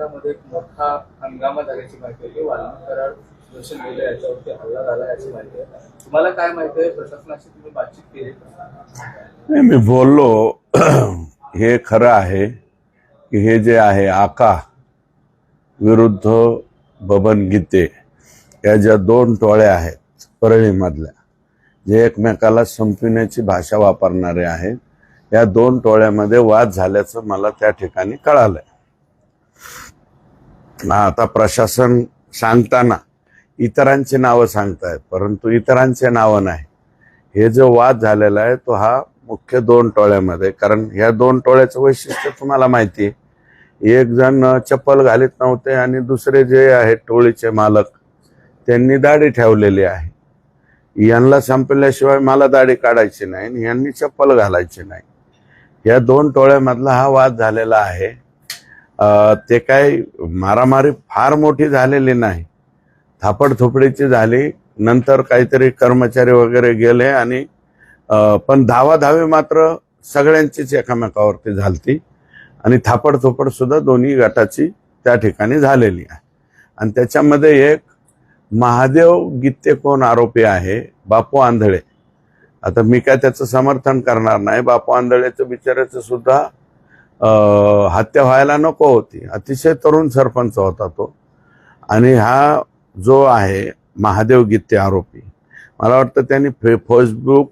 कराडमध्ये एक मोठा हंगामा झाल्याची माहिती आहे की वाल्मिक कराड सोशल मीडिया याच्यावरती हल्ला झाला याची माहिती आहे. तुम्हाला काय माहिती आहे? प्रशासनाशी तुम्ही बातचीत केली का? नाही, मी बोललो हे खरं आहे की हे जे आहे आका विरुद्ध बबन गीते या ज्या दोन टोळ्या आहेत परळीमधल्या, जे एकमेकाला संपविण्याची भाषा वापरणारे आहेत, या दोन टोळ्यामध्ये वाद झाल्याचं मला त्या ठिकाणी कळालंय. आता प्रशासन सांगताना इतरांची नावं सांगतायत, परंतु इतरांचे नावं नाही. हे जो वाद झालेला आहे तो हा मुख्य दोन टोळ्यामध्ये, कारण ह्या दोन टोळ्याचं वैशिष्ट्य तुम्हाला माहिती आहे. एक जण चप्पल घालीत नव्हते आणि दुसरे जे आहेत टोळीचे मालक त्यांनी दाढी ठेवलेली आहे. यांना संपल्याशिवाय मला दाढी काढायची नाही आणि यांनी चप्पल घालायची नाही. या दोन टोळ्यामधला हा वाद झालेला आहे. ते काय मारामारी फार मोठी झालेली नाही, थापडथोपडीची झाली. नंतर काहीतरी कर्मचारी वगैरे गेले आणि पण धावाधावी मात्र सगळ्यांचीच एकमेकावरती झालती आणि थापडथोपड सुद्धा दोन्ही गटाची त्या ठिकाणी झालेली आहे. आणि त्याच्यामध्ये एक महादेव गीते कोण आरोपी आहे, बापू आंधळे. आता मी काय त्याचं समर्थन करणार नाही. बापू आंधळेचं बिचाऱ्याचं सुद्धा हत्या व्हायला नको होती. अतिशय तरुण सरपंच होता तो. आणि हा जो आहे महादेव गीते आरोपी, मला वाटतं त्यांनी फेसबुक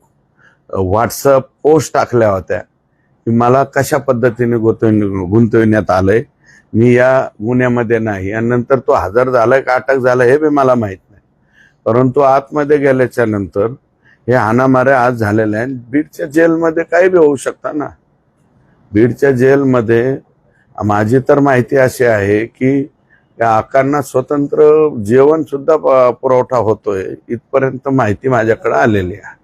व्हॉट्सअप पोस्ट टाकल्या होत्या की मला कशा पद्धतीने गुंतविण्यात आलंय, मी या गुन्ह्यामध्ये नाही. आणि नंतर तो हजर झालाय का अटक झालाय हे बी मला माहित नाही. परंतु आतमध्ये गेल्याच्या नंतर हे हाणामाऱ्या आज झालेल्या आहेत. बीडच्या जेलमध्ये काही बी होऊ शकतं ना. बीडच्या जेलमध्ये माझी तर माहिती अशी आहे की या आकांना स्वतंत्र जेवण सुद्धा पुरवठा होतोय, इथपर्यंत माहिती माझ्याकडे आलेली आहे.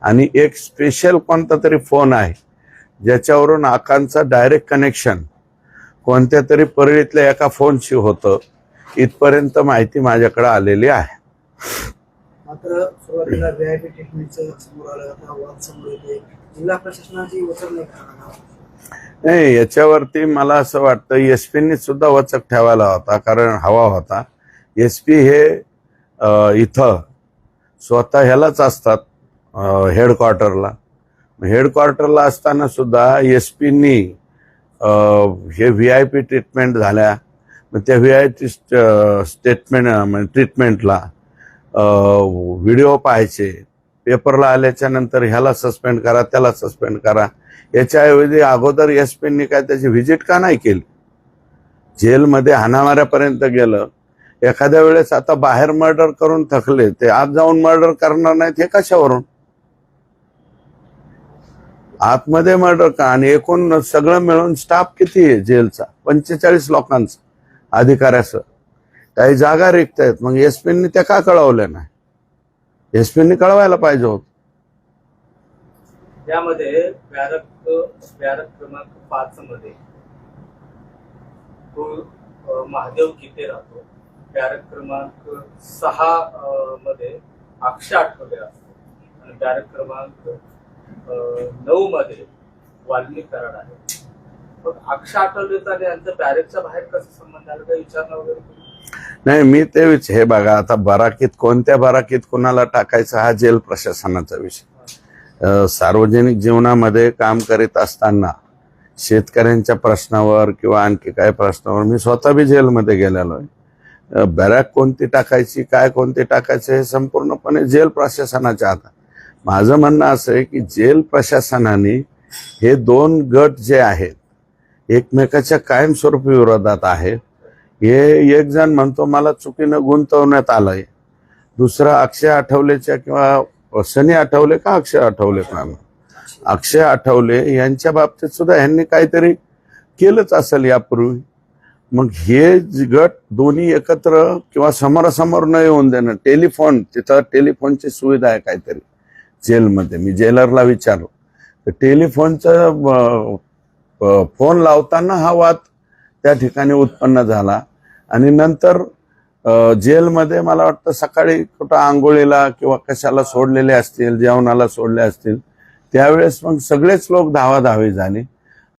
आणि एक स्पेशल कोणता तरी फोन आहे ज्याच्यावरून आकांचा डायरेक्ट कनेक्शन कोणत्या तरी परळीतल्या एका फोनशी होतं, इथपर्यंत माहिती माझ्याकडे आलेली आहे. मात्र सुरुवातीला व्हीआयपी ट्रीटमेंटचं समोर आलं, आता वाद समोर येते. जिल्हा प्रशासनाची वचक नाही करणार. नाही, याच्यावरती मला असं वाटतं एसपींनी सुद्धा वचक ठेवायला होता, कारण हवा होता. एसपी हे इथं स्वतः ह्यालाच असतात हेडक्वार्टरला. हेडक्वार्टरला असताना सुद्धा एसपींनी हे व्हीआयपी ट्रीटमेंट झाल्या, मग त्या व्हीआयपी ट्रीटमेंटला व्हिडिओ पाहायचे, पेपरला आल्याच्या नंतर ह्याला सस्पेंड करा त्याला सस्पेंड करा. याच्याऐवजी अगोदर एसपींनी काय त्याची व्हिजिट का नाही केली? जेलमध्ये हाणामाऱ्यापर्यंत गेलं. एखाद्या वेळेस आता बाहेर मर्डर करून थकले, ते आत जाऊन मर्डर करणार नाहीत हे कशावरून? आतमध्ये मर्डर का? आणि एकूण सगळं मिळून स्टाफ किती आहे जेलचा? 45 लोकांचा अधिकाऱ्यासह. काही जागा रिक्त आहेत, मग एसपींनी त्या का कळवल्या नाही? एसपींनी कळवायला पाहिजे होत. यामध्ये बॅरक क्रमांक 5 मध्ये तो महादेव गीते राहतो. बॅरक क्रमांक 6 मध्ये अक्षय आठवले असतो आणि बॅरक क्रमांक 9 मध्ये वाल्मिक कराड आहे. मग अक्षय आठवलेचा आणि यांचा बॅरेकच्या बाहेर कसा संबंध आला, काही विचारणा वगैरे? नाही, मी तेच हे बघा, आता बराकीत कोणत्या बराकीत कोणाला टाकायचं हा जेल प्रशासनाचा विषय. सार्वजनिक जीवनामध्ये काम करीत असताना शेतकऱ्यांच्या प्रश्नावर किंवा आणखी काय प्रश्नावर मी स्वतः बी जेलमध्ये गेलेलो आहे. बॅरक कोणती टाकायची, काय कोणती टाकायचं हे संपूर्णपणे जेल प्रशासनाच्या हातात. माझं म्हणणं असं आहे की जेल प्रशासनाने हे दोन गट जे आहेत एकमेकाच्या कायमस्वरूपी विरोधात आहेत. हे एक जण म्हणतो मला चुकीनं गुंतवण्यात आलंय, दुसरा अक्षय आठवलेच्या किंवा सनी आठवले का अक्षय आठवले का, अक्षय आठवले यांच्या बाबतीत सुद्धा ह्यांनी काहीतरी केलंच असेल यापूर्वी. मग हे गट दोन्ही एकत्र किंवा समोरासमोर न येऊन देणं, टेलिफोन, तिथं टेलिफोनची सुविधा आहे काहीतरी जेलमध्ये. मी जेलरला विचारलो तर टेलिफोनचा फोन लावताना हा वाद त्या ठिकाणी उत्पन्न झाला. आणि नंतर जेलमध्ये मला वाटतं सकाळी कुठं आंघोळीला किंवा कशाला सोडलेले असतील, जेवणाला सोडले असतील, त्यावेळेस मग सगळेच लोक धावाधावी झाले.